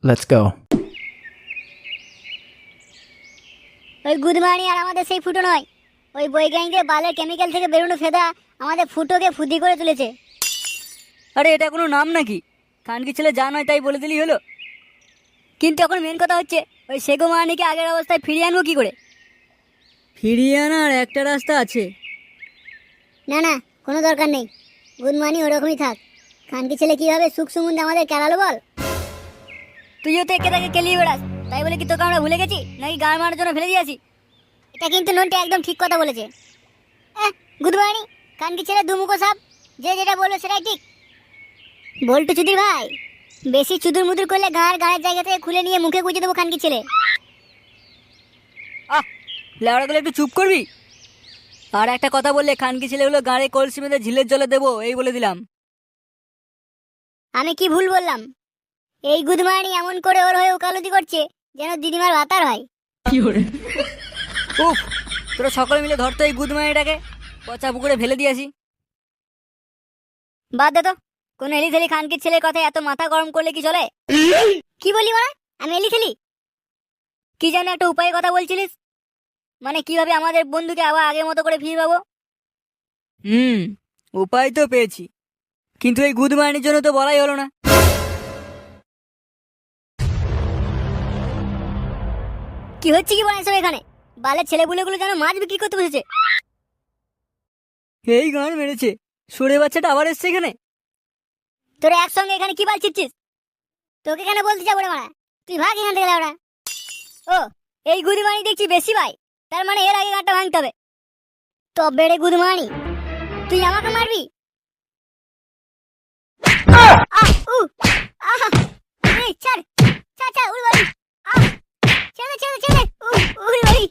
Let's go. ওই গুদমানি আর আমাদের সেই ফুটো নয়, ওই বৈজ্ঞানিকদের বালের কেমিক্যাল থেকে বেরোনো ফেদা আমাদের ফুটোকে ফুদি করে তুলেছে। আরে এটা কোনো নাম নাকি? খানকি ছেলে যা নয় তাই বলে দিলেই হলো। কিন্তু এখন মেন কথা হচ্ছে ওই শেগো মানিকে আগের অবস্থায় ফিরিয়ে আনবো কি করে? ফিরিয়ে আনার একটা রাস্তা আছে। না না, কোনো দরকার নেই। গুদমানি ওরকমই থাক। খানকি ছেলে কিভাবে সুখ সুমন্দে আমাদের কেলালো বল? তুইও তো একে তাকে কেলিয়ে বেড়াস, তাই বলে কি তোকে আমরা ভুলে গেছি নাকি গান মারার জন্য ফেলে দিয়েছি? এটা কিন্তু নন্টে একদম ঠিক কথা বলেছে। গুদমানি খানকি ছেলে দুমুখো সাপ, যে যেটা বললো সেটাই ঠিক। বল্টু চুদির ভাই, বেশি চুদুর মুদুর করলে গাঁয়ের জায়গা থেকে খুলে নিয়ে মুখে গুঁজে দেবো খানকি ছেলে। লেওড়াগুলো একটু চুপ করবি। আর একটা কথা বললে খানকি ছেলেগুলো গাড়ি কলসি মেঁধে ঝিলের জলে দেবো, এই বলে দিলাম। আমি কি ভুল বললাম? এই গুদমানি এমন করে ওর হয়ে ওকালতি করছে যেন দিদিমার ভাতার হয়। উফ, তোরা সকলে মিলে ধরতো এই গুদমানিটাকে, পচা পুকুরে ফেলে দিয়েছি। বাদ দে তো, কোন এলি থেলি খানকির ছেলের কথায় এত মাথা গরম করলে কি চলে? কি বলি মানে? আমি এলি খেলি? কি যেন একটা উপায়ের কথা বলছিলিস, মানে কিভাবে আমাদের বন্ধুকে আবার আগের মতো করে ফিরে পাবো? উপায় তো পেয়েছি, কিন্তু এই গুদমানির জন্য তো বলাই হলো না। কি হচ্ছে কি বলেন সব এখানে? বালের ছেলেপুলেগুলো যেন মাছ বিক্রি করতে বসেছে। এই গান মেরেছে, সরে বাচ্চাটা আবার এসছে এখানে। তোরা একসঙ্গে এখানে কি বাল ছিটছিস? তোকে কেন বলতে যাবো রে মারা? তুই ভাগ এখান থেকে ওরা। ও, এই গুদমানি দেখছি বেশি ভাই, তার মানে এর আগে গাঁটটা ভাঙতে হবে। তবে রে গুদমানি, তুই আমাকে মারবি? ছাড় ছাড় ছাড়, উড়ি বাড়ি। ছেড়ে ছেড়ে ছেড়ে, উড়ি বাড়ি।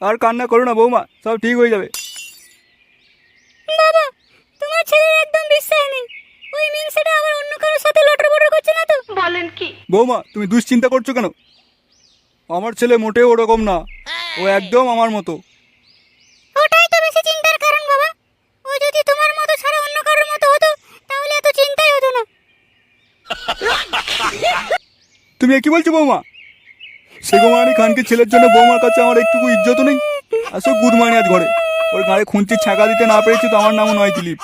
আর কান্না করো না বৌমা, সব ঠিক হয়ে যাবে। বাবা, তোমার ছেলের একদম বিশ্বাস নেই। ওই মিনসেটা আবার অন্য কারোর সাথে লটর বটর করছে না তো? বলেন কি? বৌমা তুমি দুশ্চিন্তা করছো কেন? আমার ছেলে মোটেও ওরকম না, ও একদম আমার মতো। ওটাই তো বেশি চিন্তার কারণ বাবা। ও যদি তোমার মতো ছাড়া অন্য কারোর মতো হতো তাহলে এত চিন্তাই হতো না। তুমি কি বলছো বৌমা? সেগোমানি খানকে ছেলের জন্য বৌমার কাছে আমার একটুকু ইজ্জত নেই? আসো গুদমানি আজ ঘরে, ওর গাড়ি খুঁজছি, ছাঁকা দিতে না পেরেছি তো আমার নামও নয় দিলীপ।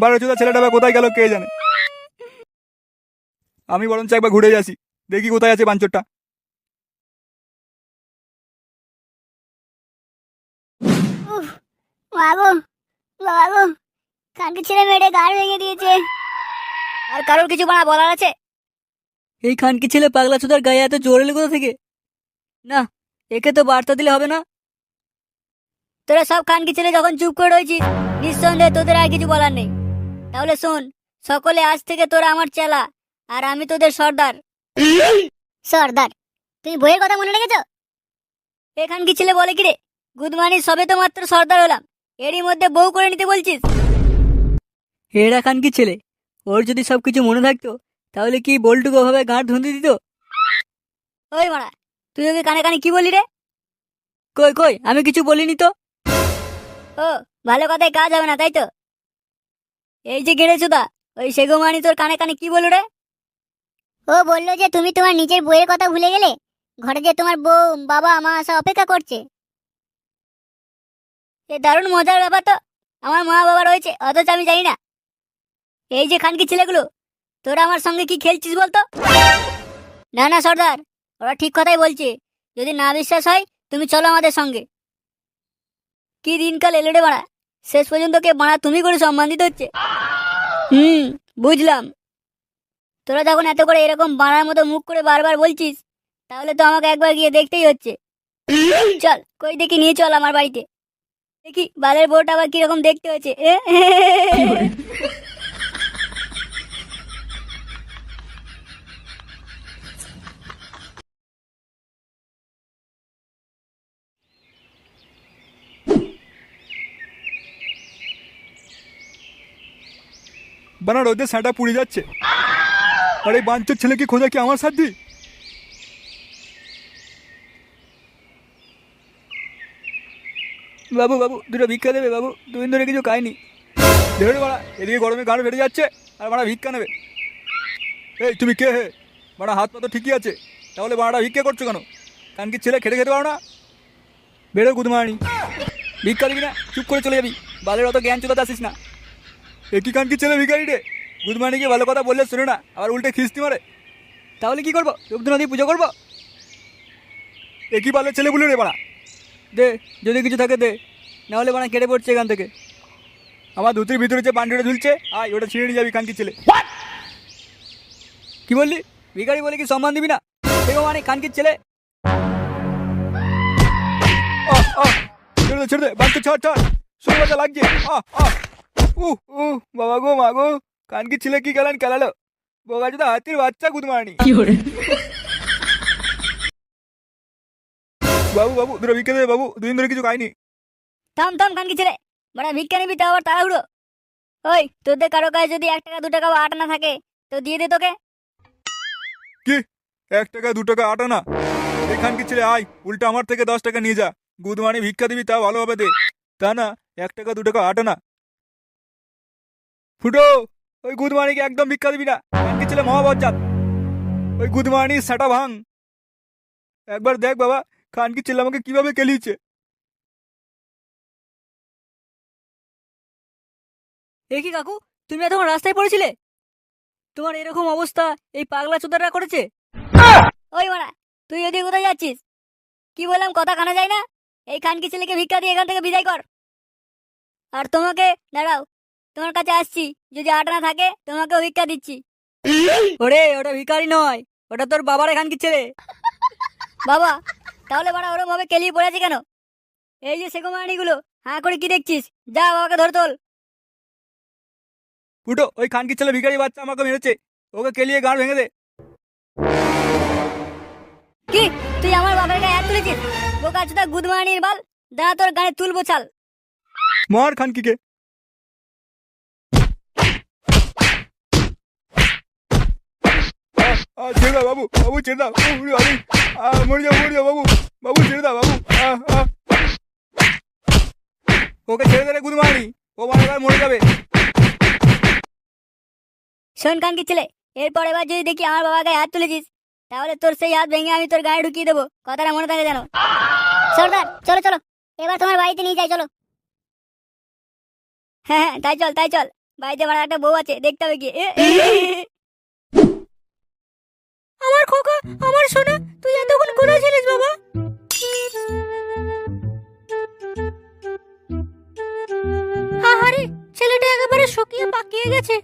বারো চোদা ছেলেটা বা কোথায় গেল কে জানে। আমি বরঞ্চ একবার ঘুরে আসি, দেখি কোথায় আছে বাঞ্চরটা। বাবু বাবু, কাকে ছেলে মেরে গাড় ভেঙে দিয়েছে। আর কারোর কিছু বানা বলার আছে? এই খানকি ছেলে পাগলা চোদার গায়ে এত জোর এলো কোথা থেকে? না, একে তো বার্তা দিলে হবে না। তোরা সব খানকি ছেলে যখন চুপ করে রয়েছিস, নিঃসন্দেহে তোদের আর কিছু বলার নেই। তাহলে শোন, সকলে আজ থেকে তোরা আমার চেলা, আর আমি তোদের সর্দার। সর্দার? তুমি বইয়ের কথা মনে রেখেছো? এখান কি ছেলে বলে কি রে, গুদমানি সবে তো মাত্র সর্দার হলাম, এরই মধ্যে বউ করে নিতে বলছিস? এরা খান কি ছেলে, ওর যদি সবকিছু মনে থাকতো তাহলে কি বল্টুকে ওভাবে গাঁট ধুঁধি দিত? ওই মারা, তুই ওকে কানে কানে কি বলি রে? কই কই, আমি কিছু বলিনি তো। ও, ভালো কথায় কাজ হবে না তাই তো? এই যে গেড়ে চোদা, ওই সেগোমানি তোর কানে কানে কি বলো রে? ও বললো যে তুমি তোমার নিজের বইয়ের কথা ভুলে গেলে, ঘরে যে তোমার বউ বাবা মা সব অপেক্ষা করছে। এ দারুণ মজার ব্যাপার তো। আমার মা বাবা রয়েছে অথচ আমি জানি না। এই যে খানকি ছেলেগুলো, তোরা আমার সঙ্গে কি খেলছিস বলতো? না না সর্দার, ওরা ঠিক কথাই বলছে। যদি না বিশ্বাস হয় তুমি চলো আমাদের সঙ্গে। কি দিনকাল এলো রে বাড়া, শেষ পর্যন্ত কে বাড়া তুমি করে সম্মান দিতে হচ্ছে। বুঝলাম। তোরা যখন এত করে এরকম বাড়ার মতো মুখ করে বারবার বলছিস, তাহলে তো আমাকে একবার গিয়ে দেখতেই হচ্ছে। চল কই দেখি, নিয়ে চল আমার বাড়িতে, দেখি বালের বউটা আবার কিরকম দেখতে হচ্ছে। বানা রোদে স্যাঁটা পুড়ে যাচ্ছে, আর এই বাঞ্চোর ছেলেকে খোঁজা কি আমার সাধ্যি? বাবু বাবু দুটো ভিক্ষা দেবে বাবু, দুদিন ধরে কিছু খাইনি। দেখে বাড়া, এদিকে গরমে গান বেড়ে যাচ্ছে আর বাড়া ভিক্ষা নেবে। এই তুমি কে হে? বাড়া হাত পা তো ঠিকই আছে, তাহলে বাড়াটা ভিক্ষা করছো কেন? কারণ কি ছেলে খেতে খেতে পারো না? বেরো গুদমানি। ভিক্ষা দিবি না, চুপ করে চলে যাবি, বালের অত জ্ঞান চোদাতে আসিস না। একই কান কি ছেলে ভিখারি রে? গুদমানিকে ভালো কথা বললে শুনে না, আবার উল্টে খিস্তি মারে। তাহলে কি করবো, রূপধুনা দিয়ে পুজো করবো? একই বালের ছেলে বলে রে বাড়া। দে, যদি কিছু থাকে দে, নাহলে বানা কেটে পড়ছে এখান থেকে। আমার ধুতির ভিতরে যে বান্ডিটা ঝুলছে, আয় ওটা ছিঁড়ে নিয়ে যাবি কানকি ছেলে। কি বললি? ভিখারি বলে কি সম্মান দিবি না? দেখো মানে কানকির ছেলে। ছেড়ে দে ছেড়ে দে, বাচ্চা ছাড় ছাড়, শোন বাচ্চা লাগছে। বাবা গো মা গো, কানকি ছেলে কি গেলেন খেলালো, বোকা যদি হাতির বাচ্চা গুদমানি। বাবু বাবু দুটো ভিক্ষা দেবে বাবু, দুদিন ধরে কিছু খাইনি। থাম থাম কানকি ছেলে, মানে ভিক্ষা নিবি তা আবার তাড়াহুড়ো? ওই তোদের কারো কাছে যদি 1 টাকা 2 টাকা বা 8 আনা থাকে তো দিয়ে দে তোকে। কি 1 টাকা 2 টাকা 8 আনা? এখান কি ছেলে আয়, উল্টা আমার থেকে 10 টাকা নিয়ে যা। গুদমানি ভিক্ষা দিবি তা ভালো হবে দে, তা না 1 টাকা 2 টাকা 8 আনা। ফুটো, ওই গুদমানিকে একদম ভিক্ষা দিবি না, কানকি ছেলে মহাবজ্জাত। ওই গুদমানি সেটা ভাঙ। একবার দেখ বাবা, খানকি ছেলে আমাকে কিভাবে কেলিয়েছে। এ কি কাকু, তুমি এতক্ষণ রাস্তায় পড়েছিলে? তোমার এরকম অবস্থা এই পাগলা চোদারা করেছে? ওই মারা, তুই ওদিকে কোথায় যাচ্ছিস? কি বললাম কথা কানা যায় না? এই খানকি ছেলেকে ভিক্ষা দিয়ে এখান থেকে বিদায় কর। আর তোমাকে দাঁড়াও, তোমার কাছে আসছি, যদি 8 আনা থাকে তোমাকেও ভিক্ষা দিচ্ছি। ওরে ওটা ভিখারি নয়, ওটা তোর বাবার এখানকার ছেলে। বাবা, তাহলে মারা ওরম ভাবে কেলিয়ে পড়েছে কেন? এই যে সেগোমানিগুলো হ্যাঁ করে কি দেখছিস? যা বাবাকে ধরে তোল। ফুটো, ওই খানকি ছেলে ভিখারি বাচ্চা আমাকে মেরেছে, ওকে কেলিয়ে গাড় ভেঙে দে। কি তুই আমার বাবার গায়ে হাত তুলেছিস? বোকা চোদা গুদমানির বাল, দাঁড়া তোর গায়ে তুলবো চাল। মার খানকিকে। ছেড়ে দাও বাবু, বাবু ছেড়ে দাও, মরে যাও বাবু, বাবু ছেড়ে দাও বাবু। ওকে ছেড়ে দে রে গুদমানি, ও মারা মরে যাবে। শোন কানকি ছেলে, এরপর এবার যদি দেখি আমার বাবার গায়ে হাত তুলেছিস, তাহলে তোর সেই হাত ভেঙে আমি তোর গায়ে ঢুকিয়ে দেবো, কথাটা মনে থাকে জানো? সর্দার চলো চলো, এবার তোমার বাড়িতে নিয়ে যাই চলো। হ্যাঁ হ্যাঁ তাই চল তাই চল, বাড়িতে আমার একটা বউ আছে, দেখতে হবে গিয়ে। আমার খোকা, আমার সোনা, তুই এতক্ষণ কোথায় ছিলিস বাবা? আহারে, ছেলেটা একেবারে শুকিয়ে পাকিয়ে গেছে।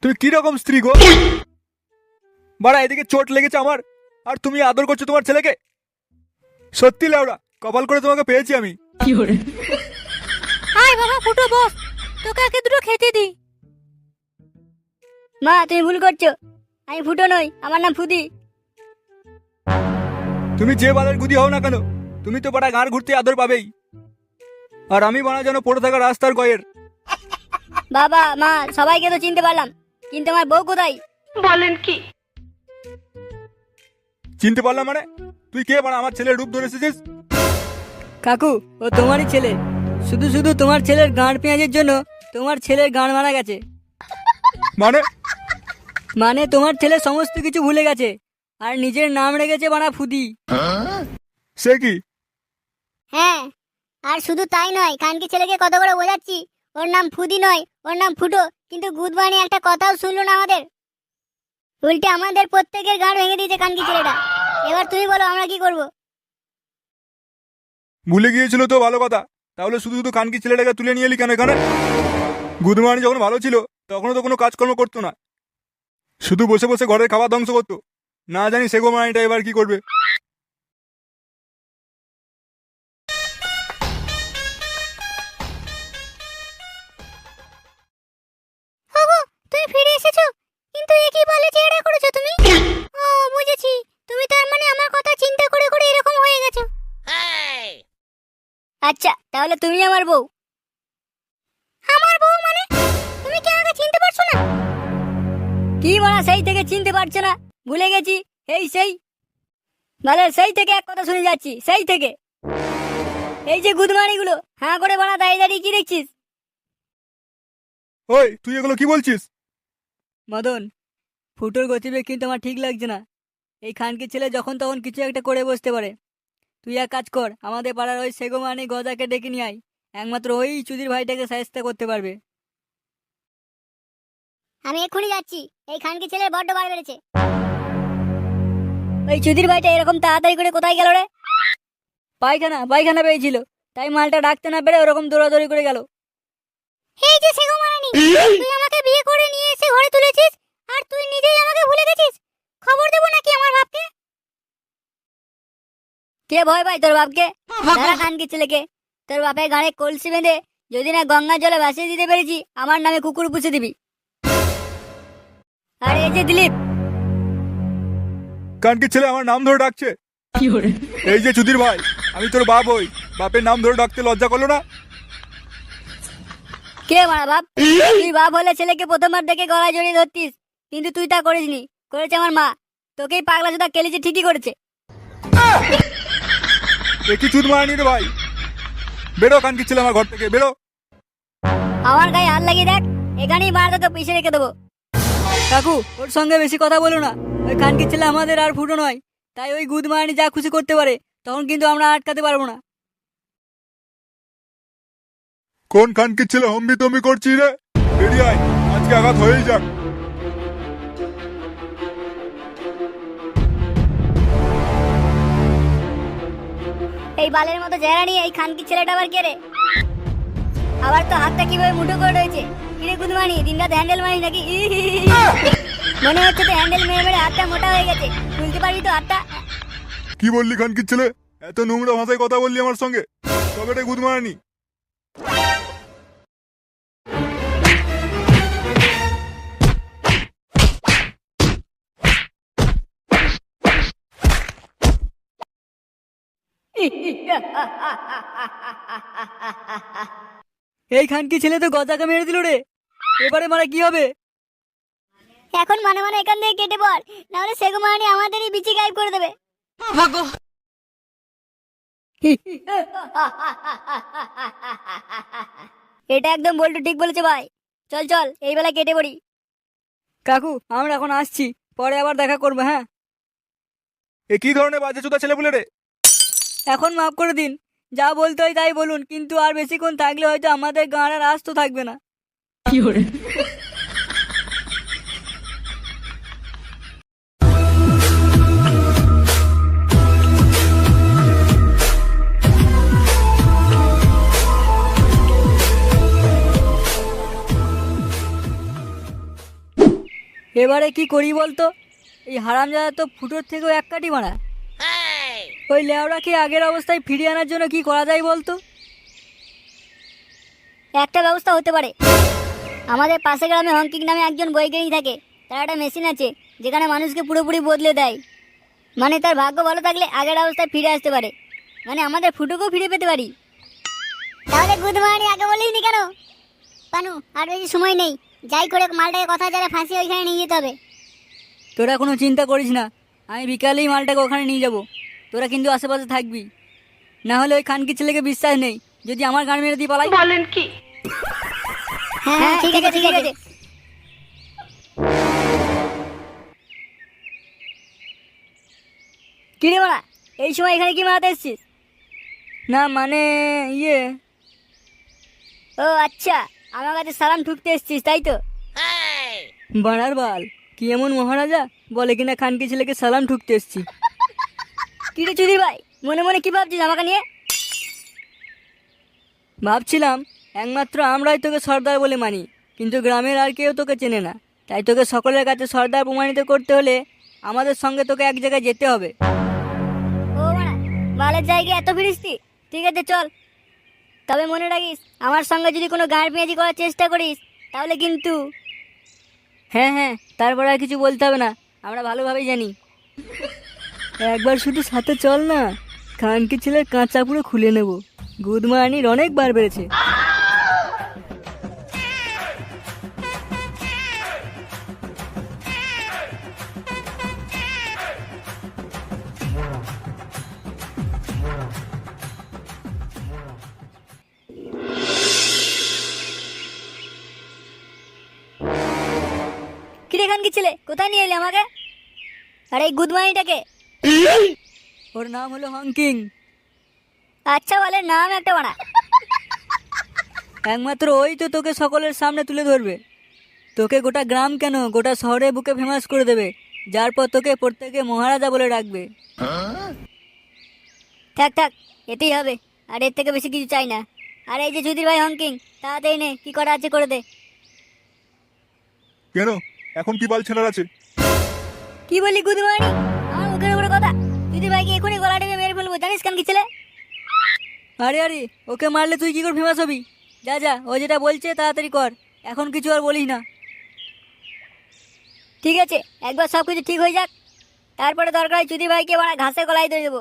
তুমি কি রকম স্ত্রী গো? বাড়া এদিকে চোট লেগেছে আমার, আর তুমি আদর করছো তোমার ছেলেকে? সত্যি লাউড়া, কপাল করে তোমাকে পেয়েছি আমি। আয় বাবা ফুটো বস, তোকে আগে দুটো খেতে দি। মা তুমি ভুল করছো, আমি ফুটো নই, আমার নাম ফুদি। তুমি যে বালের গুদি হও না কেন, তুমি তো বাড়া গাঁর ঘুরতে আদর পাবেই, আর আমি বানা যেন পড়ে থাকা রাস্তার গয়ের। বাবা মা সবাইকে তো চিনতে পারলাম, কিন্তু আমার বউ কোথায়? বলেন কি? চিনতে পারলাম মানে? তুই কে বাড়া আমার ছেলের রূপ ধরে এসেছিস? কাকু, ও তোমারই ছেলে, শুধু শুধু তোমার ছেলের গাঁড় পেঁয়াজের জন্য তোমার ছেলের গাঁড় মারা গেছে। মানে? মানে তোমার ছেলে সমস্ত কিছু ভুলে গেছে, আর নিজের নাম রেখেছে বানা ফুদি। সে কি? হ্যাঁ, আর শুধু তাই নয়, কানকি ছেলেকে কত করে বোঝাচ্ছি ওর নাম ফুদি নয়, ওর নাম ফুটো, কিন্তু গুদবানি একটা কথাও শুনলো না আমাদের, উল্টে আমাদের প্রত্যেকের গাঁড় ভেঙে দিয়েছে কানকি ছেলেটা। এবার তুমি বলো আমরা কি করব? ভুলে গিয়েছিল তো ভালো কথা, তাহলে শুধু শুধু কানকি ছেলেটাকে তুলে নিয়ে এলি কেন এখানে? গুদমানি যখন ভালো ছিল তখনও তো কোনো কাজকর্ম করতো না, শুধু বসে বসে ঘরের খাবার ধ্বংস করতো। না জানি সেগো মানিটা এবার কি করবে। তুমি ফিরে এসেছো, কিন্তু এ কি বলে চেহারা করেছো তুমি? ও বুঝেছি, তুমি তার মানে আমার কথা চিন্তা করে করে এরকম হয়ে গেছো। আচ্ছা তাহলে তুমি আমার বউ। আমার বউ মানে? তুমি কি মারা সেই থেকে চিনতে পারছে না? ভুলে গেছি। সেই মানে সেই থেকে এক কথা শুনে যাচ্ছি, সেই থেকে। এই যে গুদমানি গুলো হ্যাঁ করে বানা দাঁড়িয়ে দাঁড়িয়ে কি দেখছিস? ওই তুই এগুলো কি বলছিস? মদন, ফুটোর গতিবেগ কিন্তু আমার ঠিক লাগছে না। এই খানকে ছেলে যখন তখন কিছু একটা করে বসতে পারে। তুই এক কাজ কর, আমাদের পাড়ার ওই সেগোমানি গজাকে ডেকে নিয়ে আয়। একমাত্র ওই চুদির ভাইটাকে সাহায্য করতে পারবে। আমি এক্ষুনি যাচ্ছি। এই খানকে ছেলের বড্ড বার বেড়েছে। ওই চুদির ভাইটা এরকম তাড়াতাড়ি করে কোথায় গেল রে? পায়খানা পেয়েছিল, তাই মালটা ডাকতে না পেরে ওরকম দৌড়াদৌড়ি করে গেল। এই যে সেগোমানি, তুই আমাকে বিয়ে করে নিয়ে এসে ঘরে তুলেছিস, আর তুই নিজেই আমাকে ভুলে গেছিস। খবর দেবো নাকি আমার বাপকে? কে ভয় পায় তোর বাপকে? দাঁড়া খানকে ছেলেকে। তোর বাপের গাড়ে কলসি বেঁধে যদি না গঙ্গার জলে ভাসিয়ে দিতে পেরেছি, আমার নামে কুকুর পুষে দিবি। আর এই যে দিলীপ, কানকির ছেলে আমার নাম ধরে ডাকছে। এই যে চুদির ভাই, আমি তোর বাপ হই, বাপের নাম ধরে ডাকতে লজ্জা করলো না? কে মারা বাপ? তুই বাপ হলে ছেলেকে প্রথমবার দেখে গলায় জড়িয়ে ধরতিস, কিন্তু তুই তা করিসনি, করেছে আমার মা। তোকেই পাগলা সুদা কেলেছে, ঠিকই করেছে। এ কি চুদ মারানি রে ভাই? বেরো কানকির ছেলে আমার ঘর থেকে, বেরো। আমার গায়ে হাত লাগিয়ে দেখ, এখানেই মারতে তো পিছিয়ে রেখে দেবো। কাকু, ওর সঙ্গে বেশি কথা বলো না। ওই খানকে ছেলে আমাদের আর ফুটো নয়, তাই ওই গুদমানি যা খুশি করতে পারে, তখন কিন্তু আমরা আটকাতে পারবো না। কোন কানকির ছেলে হম্বি তম্বি করছিস রে? বেরিয়ে আয়, আজকে আঘাত হয়েই যাক। এই বালের মতো চেহারা নিয়ে এই খানকি ছেলেটা আবার কে রে? আবার তো হাতটা কিভাবে মুঠো করে রয়েছে। কিরে গুদমানি, দিনরাত হ্যান্ডেল মারি নাকি? মনে হচ্ছে তো হ্যান্ডেল মেরে মেরে হাতটা মোটা হয়ে গেছে। তুলতে পারবি তো হাতটা? কি বললি কানকির ছেলে? এত নোংরা ভাষায় কথা বললি আমার সঙ্গে? তবে রে গুদ মারানি। এই খানকি ছেলে তো গজাকে মেরে দিল রে, এবারে মারা কি হবে? এখন মানে মানে এখান থেকে কেটে পড়, নাহলে সেগুমানি আমাদেরই বিচি গায়েব করে দেবে। এটা একদম বল্টু ঠিক বলেছে ভাই। চল চল, এই বেলা কেটে পড়ি। কাকু, আমরা এখন আসছি, পরে আবার দেখা করবো। হ্যাঁ, এ কি ধরনের বাজে চোদা ছেলে বলে রে? এখন মাফ করে দিন। যা বলতে হয় তাই বলুন, কিন্তু আর বেশিক্ষণ থাকলে হয়তো আমাদের গাঁড় আর আস্ত থাকবে না। এবারে কি করি বলতো? এই হারামজাদা তো ফুটোর থেকেও এক কাটি মারা। ওই লেওড়াকে আগের অবস্থায় ফিরিয়ে আনার জন্য কি করা যায় বলতো? একটা ব্যবস্থা হতে পারে। আমাদের পাশে গ্রামে হংকিং নামে একজন বৈজ্ঞানিক থাকে। তার একটা মেশিন আছে যেখানে মানুষকে পুরোপুরি বদলে দেয়। মানে তার ভাগ্য ভালো থাকলে আগের অবস্থায় ফিরে আসতে পারে। মানে আমাদের ফুটোকেও ফিরে পেতে পারি। তাহলে গুদমানি আগে বলিনি কেন? পানু, আর বেশি সময় নেই। যাই করে মালটাকে কথা যারা ফাঁসি ওইখানে নিয়ে যেতে হবে। তোরা কোনো চিন্তা করিস না, আমি বিকালেই মালটাকে ওখানে নিয়ে যাব। তোরা কিন্তু আশেপাশে থাকবি, না হলে ওই খানকি ছেলেকে বিশ্বাস নেই যদি আমার গান মেরে দিয়ে পালাই। বলেন কি? হ্যাঁ ঠিক আছে ঠিক আছে। কিরে মারা, এই সময় এখানে কি মারাতে এসছিস? না মানে ইয়ে, ও আচ্ছা, আমার কাছে সালাম ঠুকতে এসছিস তাই তো? বাড়ার বাল, কি এমন মহারাজা বলে কিনা খানকি ছেলেকে সালাম ঠুকতে এসছি। কিরে চুদির ভাই, মনে মনে কি ভাবছিস আমাকে নিয়ে? ভাবছিলাম একমাত্র আমরাই তোকে সর্দার বলে মানি, কিন্তু গ্রামের আর কেউ তোকে চেনে না। তাই তোকে সকলের কাছে সর্দার প্রমাণিত করতে হলে আমাদের সঙ্গে তোকে এক জায়গায় যেতে হবে। ও মারা, বালের জায়গায় এত ফিরিস্তি? ঠিক আছে চল, তবে মনে রাখিস আমার সঙ্গে যদি কোনো গাঁড় পেঁয়াজি করার চেষ্টা করিস তাহলে কিন্তু। হ্যাঁ হ্যাঁ, তারপর আর কিছু বলতে হবে না, আমরা ভালোভাবেই জানি। একবার শুধু সাথে চল না, খানকি ছেলের কাঁচা পুরো খুলে নেব। গুদমারানির অনেকবার বেড়েছে। এখান কি ছেলে? কোথায় নিয়ে এলি আমাকে? আর এই গুদমানিটাকে? ওর নাম হলো হংকিং। আচ্ছা বলে নাম একটা বানা। একমাত্র ওই তো তোকে সকলের সামনে তুলে ধরবে, তোকে গোটা গ্রাম কেন গোটা শহরে বুকে ফেমাস করে দেবে, যার পর তোকে প্রত্যেকে মহারাজা বলে ডাকবে। থাক থাক, এতেই হবে, আর এর থেকে বেশি কিছু চাই না। আর এই যে চুদির ভাই হংকিং, তাড়াতাড়ি নে, কি করা আছে করে দে। কেন এখন কি বাল ছেনার আছে? কি বলি গুদমানি? আমার মুখের উপরে কথা। চুদির ভাইকে এখনই গলা টেপে মেরে ফেলবো, জানিস কান কি ছেলে? আরে আরে, ওকে মারলে তুই কি করে ফেমাস হবি? যা যা, ও যেটা বলছে তাড়াতাড়ি কর, এখন কিছু আর বলিস না। ঠিক আছে, একবার সব কিছু ঠিক হয়ে যাক, তারপরে দরকার হয় চুদির ভাইকে বানা ঘাসে গলায় দিয়ে দেবো।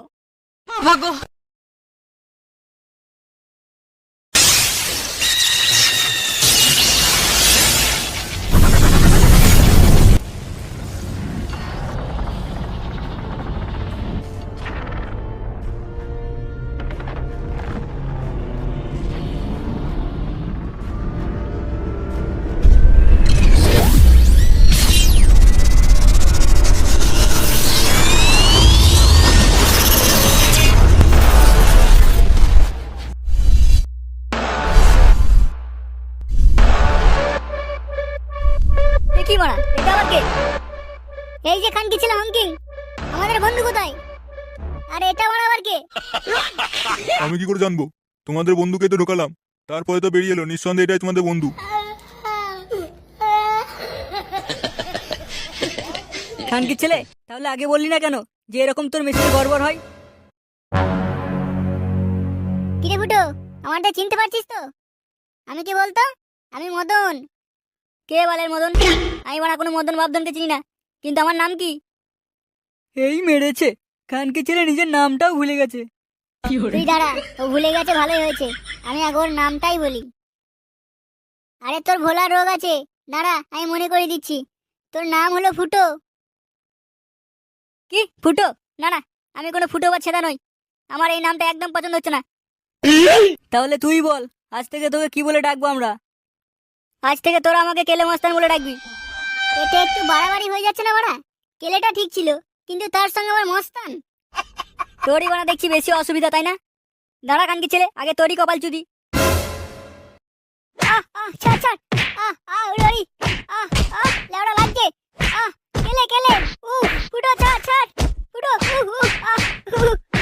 এ কি বানা? এটা আবার কে? এই যে খান কি ছিল হংকিং, আমাদের বন্ধু কোথায়? আরে এটা বানা আবার কে? আমি কি করে জানবো? তোমাদের বন্ধুকে তো ঢোকালাম, তারপরে তো বেরিয়ে এলো, নিঃসন্দেহে এটাই তোমাদের বন্ধু। খানকির ছেলে, তাহলে আগে বললি না কেন যে এরকম তোর মেশিনে গড়বড় হয়? কিরে ফুটো, আমারটা চিনতে পারছিস তো? আমি কি বলতো? আমি মদন। কে বলে মদন? আমি বানা কোনো মদন বাবদনকে চিনি না, কিন্তু আমার নাম কি? এই মেরেছে, খানকির ছেলে নিজের নামটাও ভুলে গেছে। তুই দাঁড়া, ও ভুলে গেছে ভালোই হয়েছে, আমি আগে ওর নামটাই বলি। আরে তোর ভোলার রোগ আছে, দাঁড়া আমি মনে করে দিচ্ছি, তোর নাম হলো ফুটো। কি ফুটো? না না, আমি কোনো ফুটো বা ছেদা নই, আমার এই নামটা একদম পছন্দ হচ্ছে না। তাহলে তুই বল, আজ থেকে তোকে কি বলে ডাকবো আমরা? আজ থেকে তোরা আমাকে কেলে মস্তান বলে ডাকবি। এটা একটু বাড়াবাড়ি হয়ে যাচ্ছে না বাড়া? কেলেটা ঠিক ছিল, কিন্তু তার সঙ্গে আমার মস্তান। তোরই বানা দেখছি বেশি অসুবিধা, তাই না? দাঁড়া কানকি ছেলে, আগে তোরই কপাল চুদি। ছাড় ছাড়, উড়ি উড়ি, লেওড়া লাগছে, কেলে কেলে, ফুটো ছাড় ছাড়, ফুটো,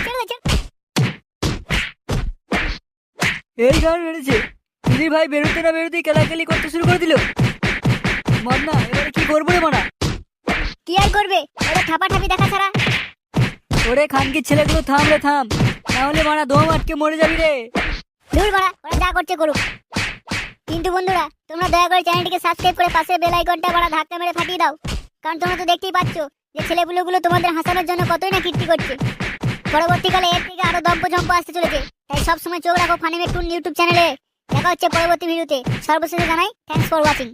ছেড়ে দে, ছেড়ে। এই গান মেরেছে, দিদির ভাই বেরোতে না বেরোতেই কেলাকেলি করতে শুরু করে দিল। মদনা, এবারে কি করবো রে মানা? কি আর করবে, ওরা ঠাপাঠাপি দেখা ছাড়া। ওরে খানকির ছেলেগুলো থাম রে থাম, নাহলে মানা দম আটকে মরে যাবি রে। দূর বাড়া, ওরা যা করছে করুক, কিন্তু বন্ধুরা তোমরা দয়া করে চ্যানেলটিকে সাবস্ক্রাইব করে পাশে বেল আইকনটা বাড়া ধাক্কা মেরে ফাটিয়ে দাও, কারণ তোমরা তো দেখতেই পাচ্ছ যে ছেলেপুলেগুলো তোমাদের হাসানোর জন্য কতই না কীর্তি করছে। পরবর্তীকালে এর থেকে আরো দম্প আসতে চলেছে, তাই সবসময় চোখ রাখো ফানিমের টুন ইউটিউব চ্যানেলে। দেখা হচ্ছে পরবর্তী ভিডিওতে, সর্বশেষে জানাই থ্যাঙ্কস ফর ওয়াচিং।